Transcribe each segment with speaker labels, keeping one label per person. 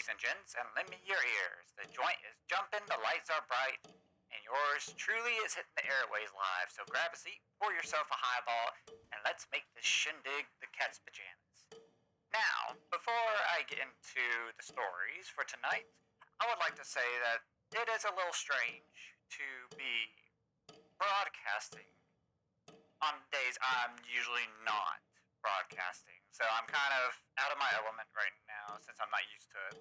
Speaker 1: ladies and gents, and lend me your ears. The joint is jumping, the lights are bright, and yours truly is hitting the airways live. So grab a seat, pour yourself a highball, and let's make this shindig the cat's pajamas. Now, before I get into the stories for tonight, I would like to say that it is a little strange to be broadcasting on days I'm usually not broadcasting. So I'm kind of out of my element right now since I'm not used to it.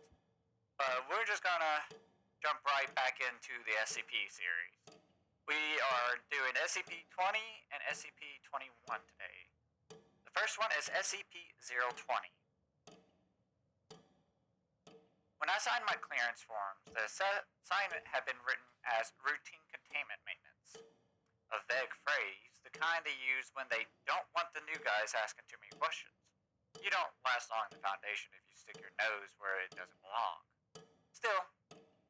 Speaker 1: But we're just gonna jump right back into the SCP series. We are doing SCP-20 and SCP-21 today. The first one is SCP-020. When I signed my clearance forms, the assignment had been written as routine containment maintenance. A vague phrase, the kind they use when they don't want the new guys asking too many questions. You don't last long in the Foundation if you stick your nose where it doesn't belong. Still,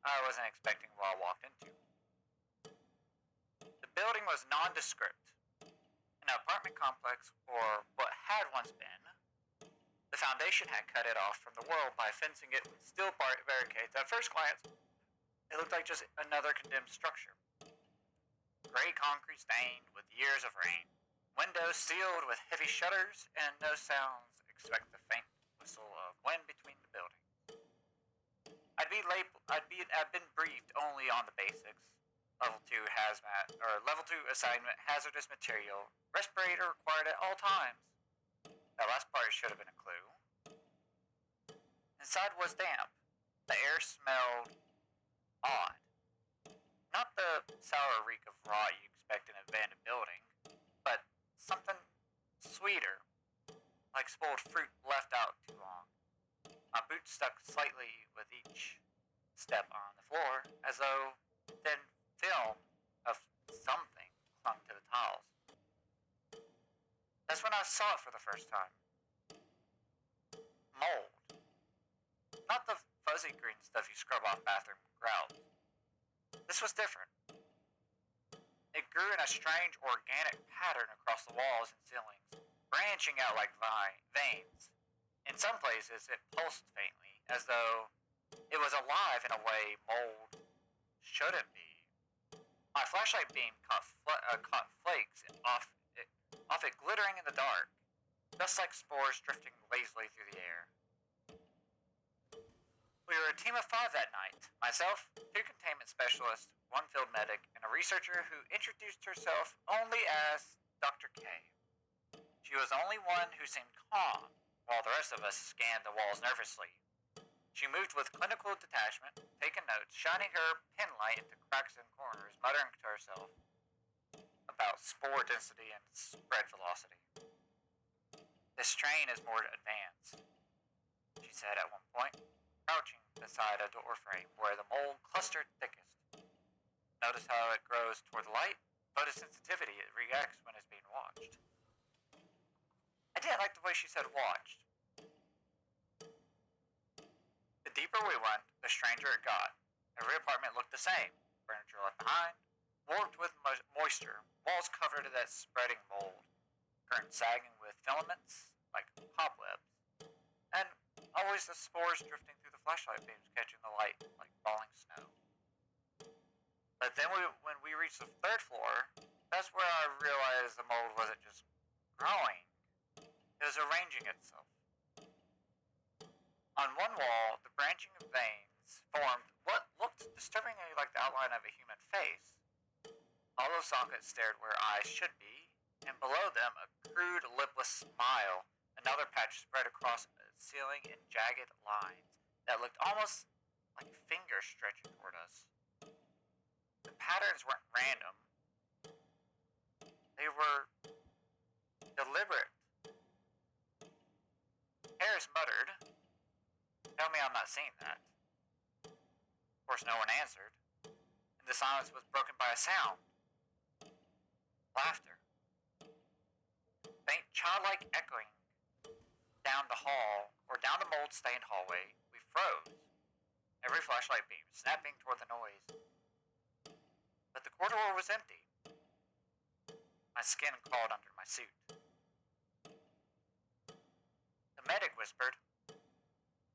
Speaker 1: I wasn't expecting what I walked into. The building was nondescript. An apartment complex, or what had once been. The Foundation had cut it off from the world by fencing it with steel barricades. At first glance, it looked like just another condemned structure. Gray concrete stained with years of rain. Windows sealed with heavy shutters and no sounds except the faint whistle of wind between the buildings. I'd been briefed only on the basics. Level 2 hazmat, or Level 2 assignment, hazardous material, respirator required at all times. That last part should have been a clue. Inside was damp. The air smelled odd. Not the sour reek of rot you expect in an abandoned building, but something sweeter, like spoiled fruit left out too long. My boots stuck slightly with each step on the floor, as though thin film of something clung to the tiles. That's when I saw it for the first time. Mold. Not the fuzzy green stuff you scrub off bathroom grouts. This was different. It grew in a strange organic pattern across the walls and ceilings, branching out like veins. In some places, it pulsed faintly, as though it was alive in a way mold shouldn't be. My flashlight beam caught flakes off it glittering in the dark, just like spores drifting lazily through the air. We were a team of 5 that night. Myself, 2 containment specialists, 1 field medic, and a researcher who introduced herself only as Dr. K. She was the only one who seemed calm, while the rest of us scanned the walls nervously. She moved with clinical detachment, taking notes, shining her pen light into cracks and corners, muttering to herself about spore density and spread velocity. This strain is more advanced, she said at one point, crouching beside a doorframe where the mold clustered thickest. Notice how it grows toward the light? Photosensitivity, it reacts when it's being watched. I didn't like the way she said watched. The deeper we went, the stranger it got. Every apartment looked the same. Furniture left behind, warped with moisture, walls covered in that spreading mold, curtains sagging with filaments like cobwebs, and always the spores drifting through the flashlight beams catching the light like falling snow. But then when we reached the 3rd floor, that's where I realized the mold wasn't just growing, it was arranging itself. On one wall, the branching of veins formed what looked disturbingly like the outline of a human face. Hollow sockets stared where eyes should be, and below them a crude, lipless smile. Another patch spread across the ceiling in jagged lines that looked almost like fingers stretching toward us. The patterns weren't random. They were deliberate. Harris muttered, "Tell me I'm not seeing that." Of course, no one answered, and the silence was broken by a sound. Laughter. Faint, childlike echoing down the hall, or down the mold-stained hallway. We froze, every flashlight beam snapping toward the noise. But the corridor was empty. My skin crawled under my suit. The medic whispered,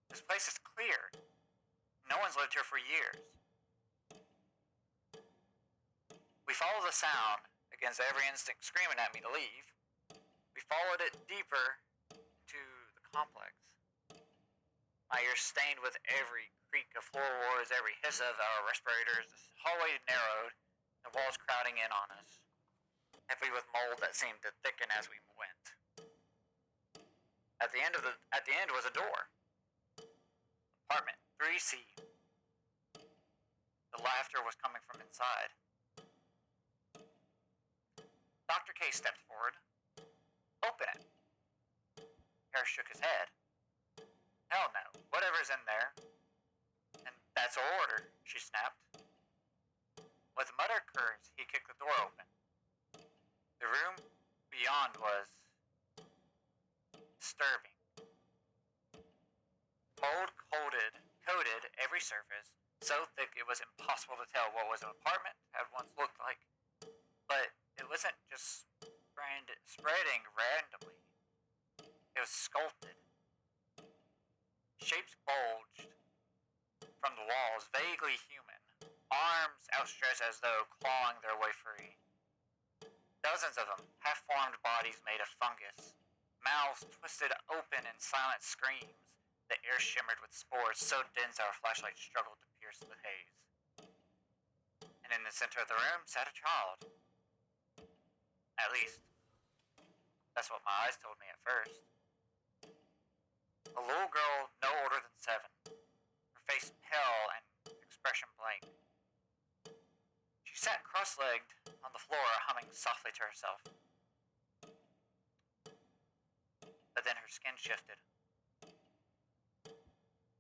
Speaker 1: "This place is cleared. No one's lived here for years. We followed the sound, against every instinct screaming at me to leave. We followed it deeper to the complex. My ears stained with every creak of floorboards, every hiss of our respirators. The hallway narrowed, the walls crowding in on us, heavy with mold that seemed to thicken as we went. At the end was a door. Apartment 3C. The laughter was coming from inside. Dr. K stepped forward. Open it. Harris shook his head. Hell no. Whatever's in there. And that's our order, she snapped. With a muttered curse, he kicked the door open. The room beyond was disturbing. Mold coated every surface, so thick it was impossible to tell what was an apartment had once looked like. But it wasn't just spreading randomly. It was sculpted. Shapes bulged from the walls, vaguely human. Arms outstretched as though clawing their way free. Dozens of them, half-formed bodies made of fungus. Mouths twisted open in silent screams. The air shimmered with spores so dense our flashlight struggled to pierce the haze. And in the center of the room sat a child. At least, that's what my eyes told me at first. A little girl no older than 7. Her face pale and expression blank. She sat cross-legged on the floor, humming softly to herself. But then her skin shifted.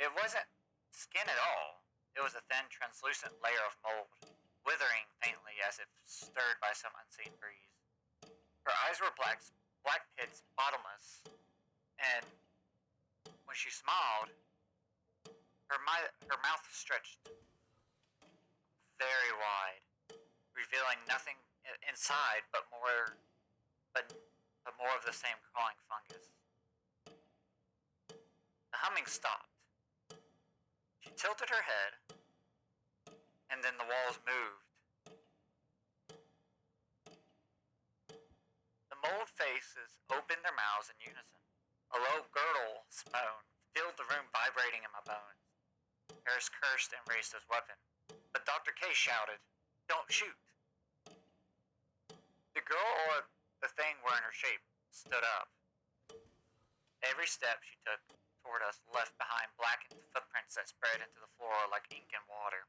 Speaker 1: It wasn't skin at all. It was a thin, translucent layer of mold, withering faintly as if stirred by some unseen breeze. Her eyes were black pits, bottomless, and when she smiled, her mouth stretched very wide, revealing nothing inside but more of the same crawling fungus. The humming stopped. She tilted her head, and then the walls moved. The mold faces opened their mouths in unison. A low gurgle moan filled the room, vibrating in my bones. Harris cursed and raised his weapon, but Dr. K shouted, "Don't shoot!" The girl, or the thing wearing her shape, stood up. Every step she took toward us left behind blackened footprints that spread into the floor like ink and water.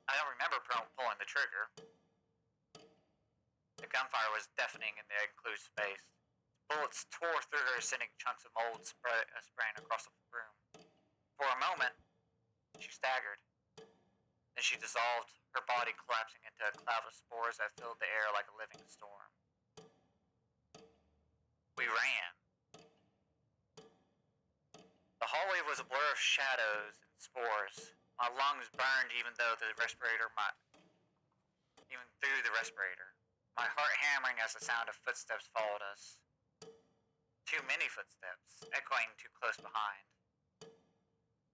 Speaker 1: I don't remember pulling the trigger. The gunfire was deafening in the enclosed space. Bullets tore through her, sending chunks of mold spraying across the room. For a moment, she staggered. Then she dissolved, her body collapsing into a cloud of spores that filled the air like a living storm. We ran. The hallway was a blur of shadows and spores. My lungs burned even through the respirator. My heart hammering as the sound of footsteps followed us. Too many footsteps, echoing too close behind.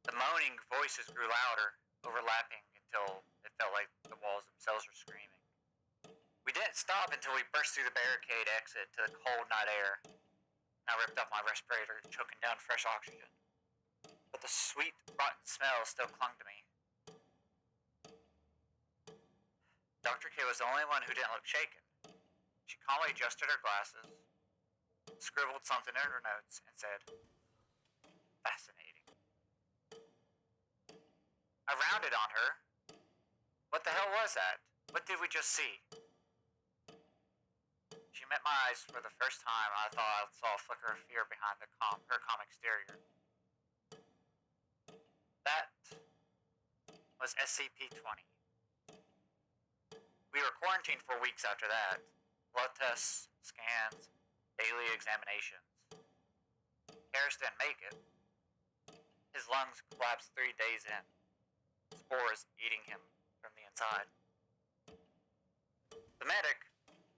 Speaker 1: The moaning voices grew louder, overlapping until it felt like the walls themselves were screaming. We didn't stop until we burst through the barricade exit to the cold night air. I ripped off my respirator, choking down fresh oxygen. But the sweet, rotten smell still clung to me. Dr. K was the only one who didn't look shaken. She calmly adjusted her glasses, scribbled something in her notes, and said, "Fascinating." I rounded on her. What the hell was that? What did we just see? She met my eyes for the first time. I thought I saw a flicker of fear behind her calm exterior. That was SCP-20. We were quarantined for weeks after that. Blood tests, scans, daily examinations. Harris didn't make it. His lungs collapsed 3 days in, spores eating him from the inside. The medic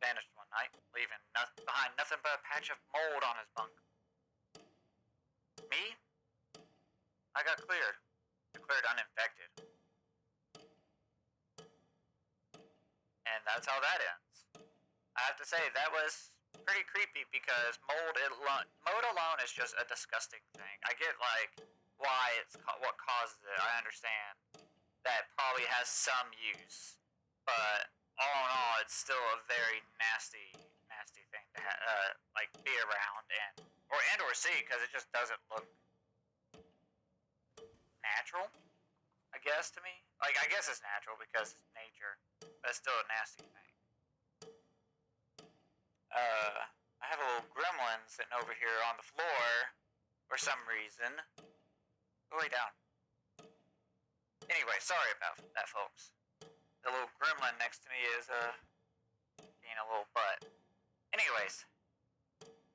Speaker 1: vanished one night, leaving behind nothing but a patch of mold on his bunk. Me? I got cleared. Declared uninfected. And that's how that ends. I have to say, that was pretty creepy because mold alone is just a disgusting thing. I get, like, why it's what causes it. I understand that probably has some use. But all in all, it's still a very nasty thing to like be around or see, because it just doesn't look natural, I guess, to me. Like, I guess it's natural because it's nature, but it's still a nasty thing. I have a little gremlin sitting over here on the floor for some reason. Go lay down. Anyway, sorry about that, folks. The little gremlin next to me is being a little butt. Anyways,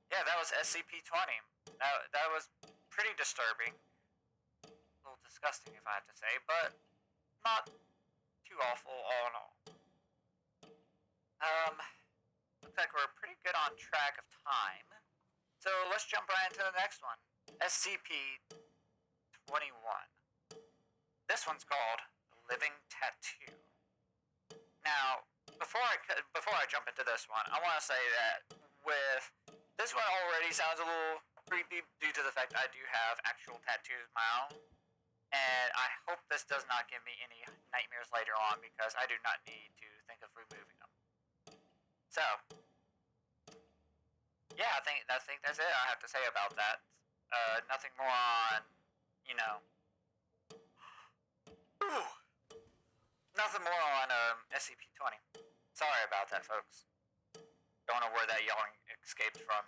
Speaker 1: yeah, that was SCP-20. That was pretty disturbing. A little disgusting, if I have to say, but not too awful all in all. Looks like we're pretty good on track of time. So let's jump right into the next one. SCP-21. This one's called Living Tattoo. Now, before I jump into this one, I want to say that with this one already sounds a little creepy due to the fact I do have actual tattoos of my own. And I hope this does not give me any nightmares later on, because I do not need to think of removing them. So, yeah, I think that's it I have to say about that. Nothing more on, nothing more on SCP-20. Sorry about that, folks. Don't know where that yelling escaped from.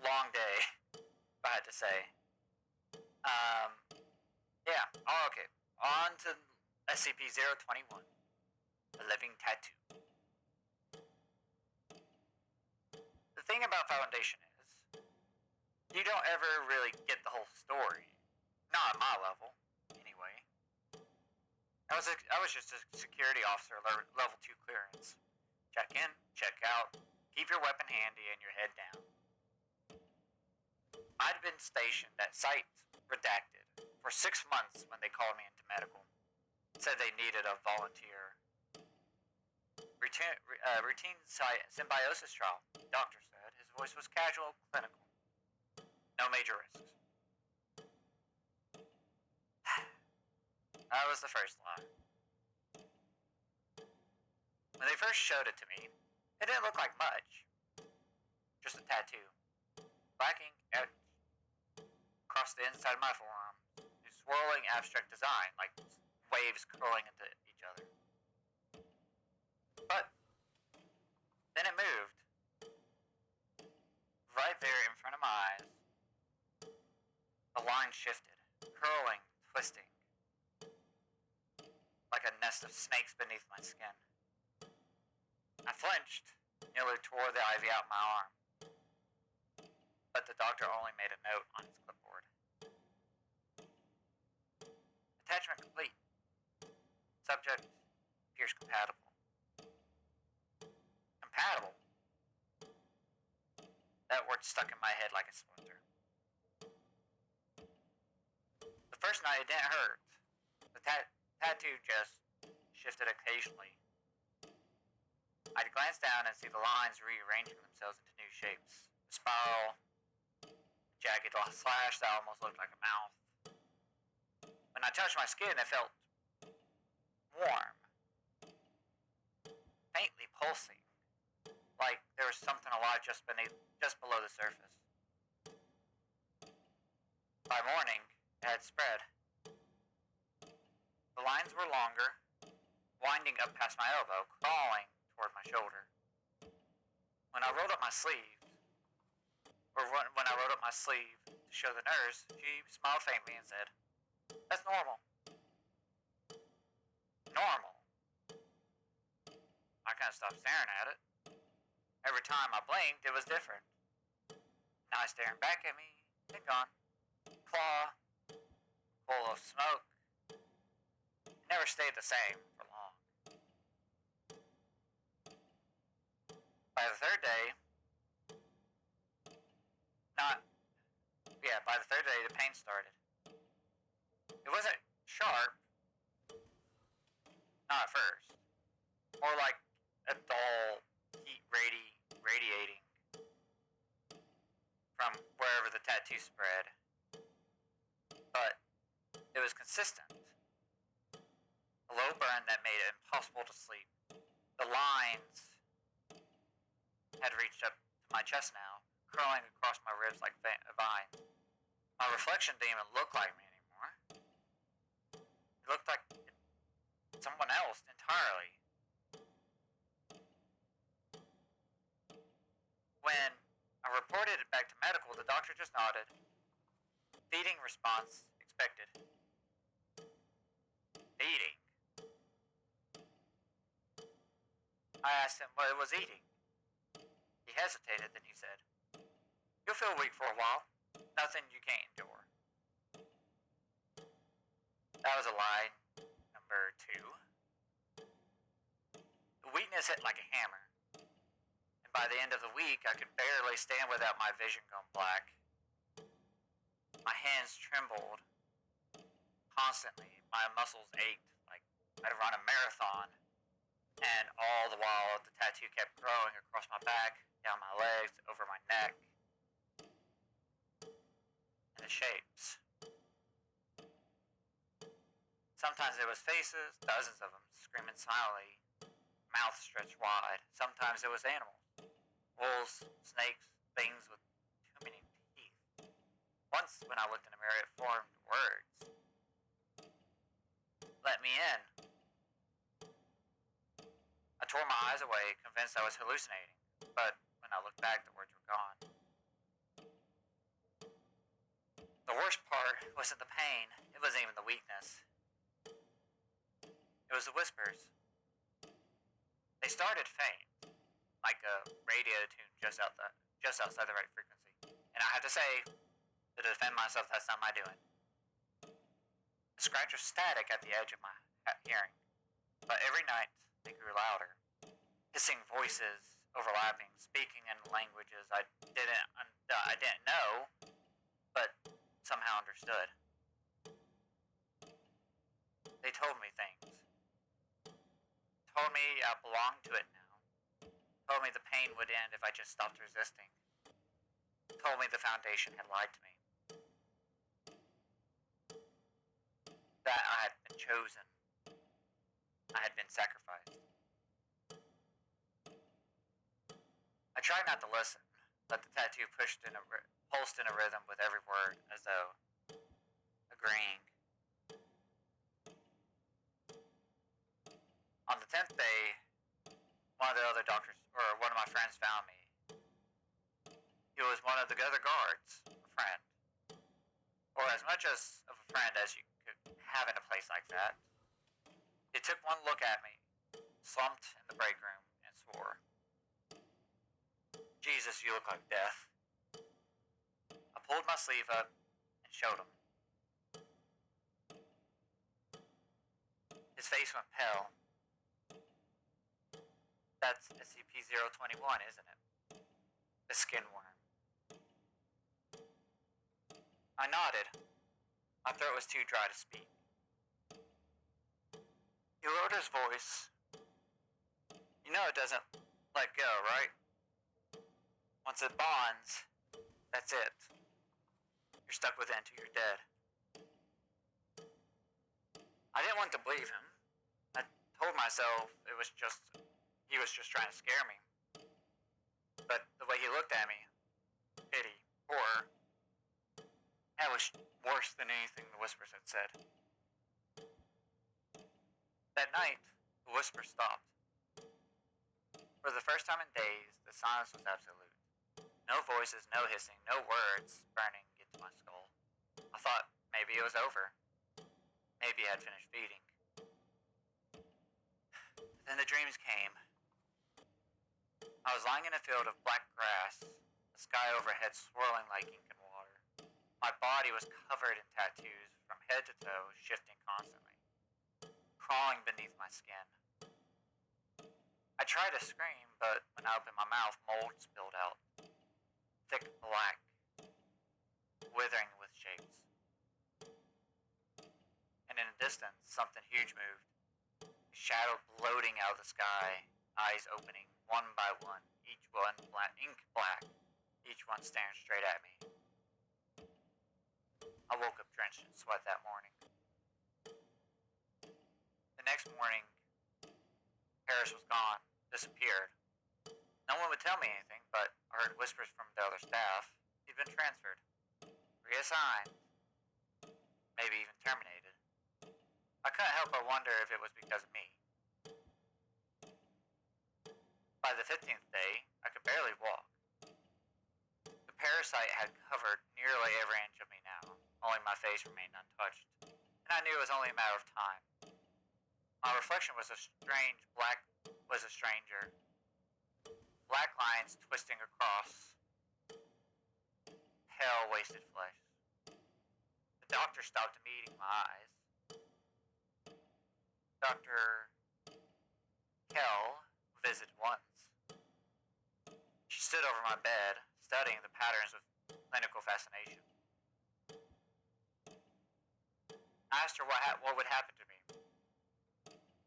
Speaker 1: Long day, if I had to say. Yeah. Oh, okay. On to SCP-021. The Living Tattoo. The thing about Foundation is, you don't ever really get the whole story. Not at my level, anyway. I was just a security officer, level 2 clearance. Check in, check out, keep your weapon handy and your head down. I'd been stationed at Site Redacted for 6 months when they called me into medical. Said they needed a volunteer. Routine symbiosis trial, the doctor said. His voice was casual, clinical. No major risks. That was the first line. When they first showed it to me, it didn't look like much. Just a tattoo. Black ink etched across the inside of my forearm. A swirling abstract design, like waves curling into each other. But then it moved. Right there in front of my eyes. The line shifted, curling, twisting. Like a nest of snakes beneath my skin. I flinched, nearly tore the ivy out my arm. But the doctor only made a note on his clipboard. Attachment complete. Subject appears compatible. Compatible? That word stuck in my head like a splinter. The first night it didn't hurt. The tattoo just shifted occasionally. I'd glance down and see the lines rearranging themselves into new shapes. A spiral, a jagged slash that almost looked like a mouth. When I touched my skin, it felt warm, faintly pulsing, like there was something alive just below the surface. By morning, it had spread. The lines were longer, winding up past my elbow, crawling toward my shoulder. When I rolled up my sleeve to show the nurse, she smiled faintly and said, "That's normal." Normal? I kind of stopped staring at it. Every time I blinked, it was different. Now staring back at me, it gone. Claw, full of smoke. It never stayed the same for long. By the third day, the pain started. It wasn't sharp, not at first. More like a dull heat radiating from wherever the tattoo spread. But it was consistent. A low burn that made it impossible to sleep. The lines had reached up to my chest now, curling across my ribs like vines. My reflection didn't even look like me anymore. It looked like someone else entirely. When I reported it back to medical, the doctor just nodded. Feeding response expected. Feeding? I asked him what it was eating. He hesitated, then he said, "You'll feel weak for a while. Nothing you can't endure." That was a lie number 2. The weakness hit like a hammer. And by the end of the week, I could barely stand without my vision going black. My hands trembled constantly. My muscles ached like I'd run a marathon. And all the while, the tattoo kept growing across my back, down my legs, over my neck. And the shapes. Sometimes it was faces, dozens of them, screaming silently, mouth stretched wide. Sometimes it was animals. Wolves, snakes, things with too many teeth. Once, when I looked in the mirror, it formed words. "Let me in." I tore my eyes away, convinced I was hallucinating. But when I looked back, the words were gone. The worst part wasn't the pain. It wasn't even the weakness. It was the whispers. They started faint, like a radio tune just outside the right frequency. And I have to say, to defend myself, that's not my doing. The scratch was static at the edge of my hearing, but every night they grew louder, hissing voices overlapping, speaking in languages I didn't know, but somehow understood. They told me things. Told me I belonged to it now. Told me the pain would end if I just stopped resisting. Told me the Foundation had lied to me. That I had been chosen. I had been sacrificed. I tried not to listen, but the tattoo pulsed in a rhythm with every word, as though agreeing. On the 10th day, one of the other doctors, or one of my friends, found me. He was one of the other guards, a friend. Or as much of a friend as you could have in a place like that. He took one look at me, slumped in the break room, and swore, "Jesus, you look like death." I pulled my sleeve up and showed him. His face went pale. That's SCP-021, isn't it? The skin worm. I nodded. My throat was too dry to speak. He lowered his voice. "You know it doesn't let go, right? Once it bonds, that's it. You're stuck with it until you're dead." I didn't want to believe him. I told myself he was just trying to scare me. But the way he looked at me, pity, horror, that was worse than anything the whispers had said. That night, the whispers stopped. For the first time in days, the silence was absolute. No voices, no hissing, no words burning into my skull. I thought maybe it was over. Maybe I had finished feeding. Then the dreams came. I was lying in a field of black grass, the sky overhead swirling like ink and water. My body was covered in tattoos from head to toe, shifting constantly, crawling beneath my skin. I tried to scream, but when I opened my mouth, mold spilled out, thick black, withering with shapes. distance, something huge moved. A shadow bloating out of the sky, eyes opening one by one, each one ink black, each one staring straight at me. I woke up drenched in sweat that morning. The next morning, Harris was gone, disappeared. No one would tell me anything, but I heard whispers from the other staff. He'd been transferred, reassigned, maybe even terminated. I couldn't help but wonder if it was because of me. By the 15th day, I could barely walk. The parasite had covered nearly every inch of me now, only my face remained untouched, and I knew it was only a matter of time. My reflection was a stranger. Black lines twisting across pale, wasted flesh. The doctor stopped immediately my eyes. Dr. Kell visited once. She stood over my bed, studying the patterns with clinical fascination. I asked her what would happen to me.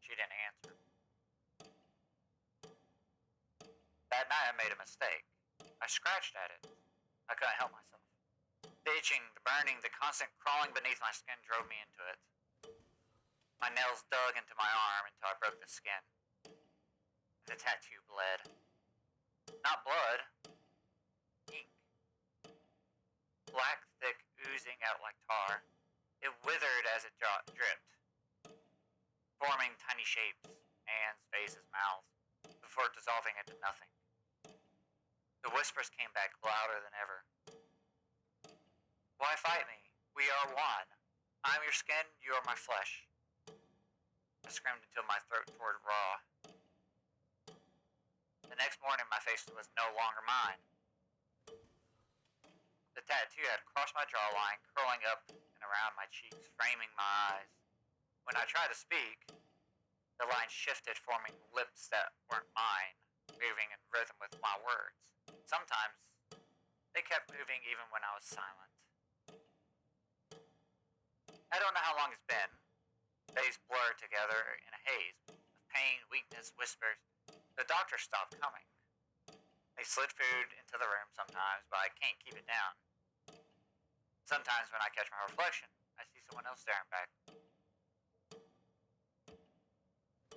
Speaker 1: She didn't answer. That night I made a mistake. I scratched at it. I couldn't help myself. The itching, the burning, the constant crawling beneath my skin drove me into it. My nails dug into my arm until I broke the skin. The tattoo bled. Not blood. Ink. Black, thick, oozing out like tar. It withered as it dripped, forming tiny shapes, hands, faces, mouths, before dissolving into nothing. The whispers came back louder than ever. Why fight me? We are one. I'm your skin, you are my flesh. I screamed until my throat tore raw. The next morning, my face was no longer mine. The tattoo had crossed my jawline, curling up and around my cheeks, framing my eyes. When I tried to speak, the lines shifted, forming lips that weren't mine, moving in rhythm with my words. Sometimes, they kept moving even when I was silent. I don't know how long it's been. Days blurred together in a haze of pain, weakness, whispers. The doctor stopped coming. They slid food into the room sometimes, but I can't keep it down. Sometimes when I catch my reflection, I see someone else staring back.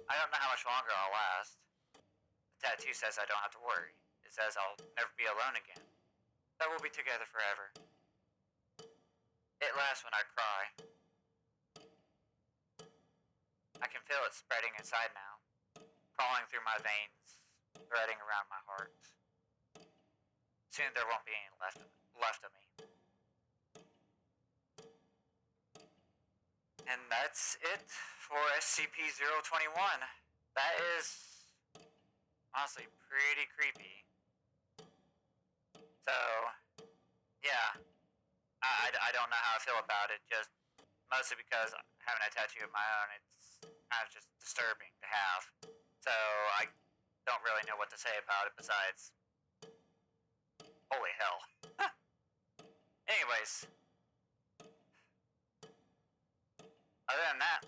Speaker 1: I don't know how much longer I'll last. The tattoo says I don't have to worry. It says I'll never be alone again. That we'll be together forever. It laughs when I cry. I can feel it spreading inside now, crawling through my veins, threading around my heart. Soon there won't be any left of me. And that's it for SCP-021. That is honestly pretty creepy. So, yeah, I don't know how I feel about it, just mostly because having a tattoo of my own, it's kind of just disturbing to have. So I don't really know what to say about it besides, holy hell. Anyways, other than that,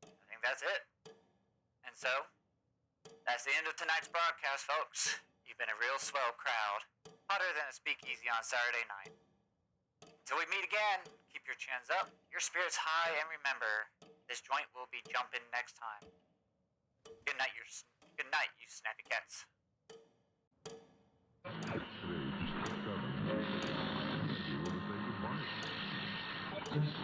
Speaker 1: I think that's it. And so, that's the end of tonight's broadcast, folks. You've been a real swell crowd, hotter than a speakeasy on Saturday night. Until we meet again, keep your chins up, your spirits high, and remember, this joint will be jumping next time. Good night, you snappy cats.
Speaker 2: Today, just discovered. You want to say goodbye?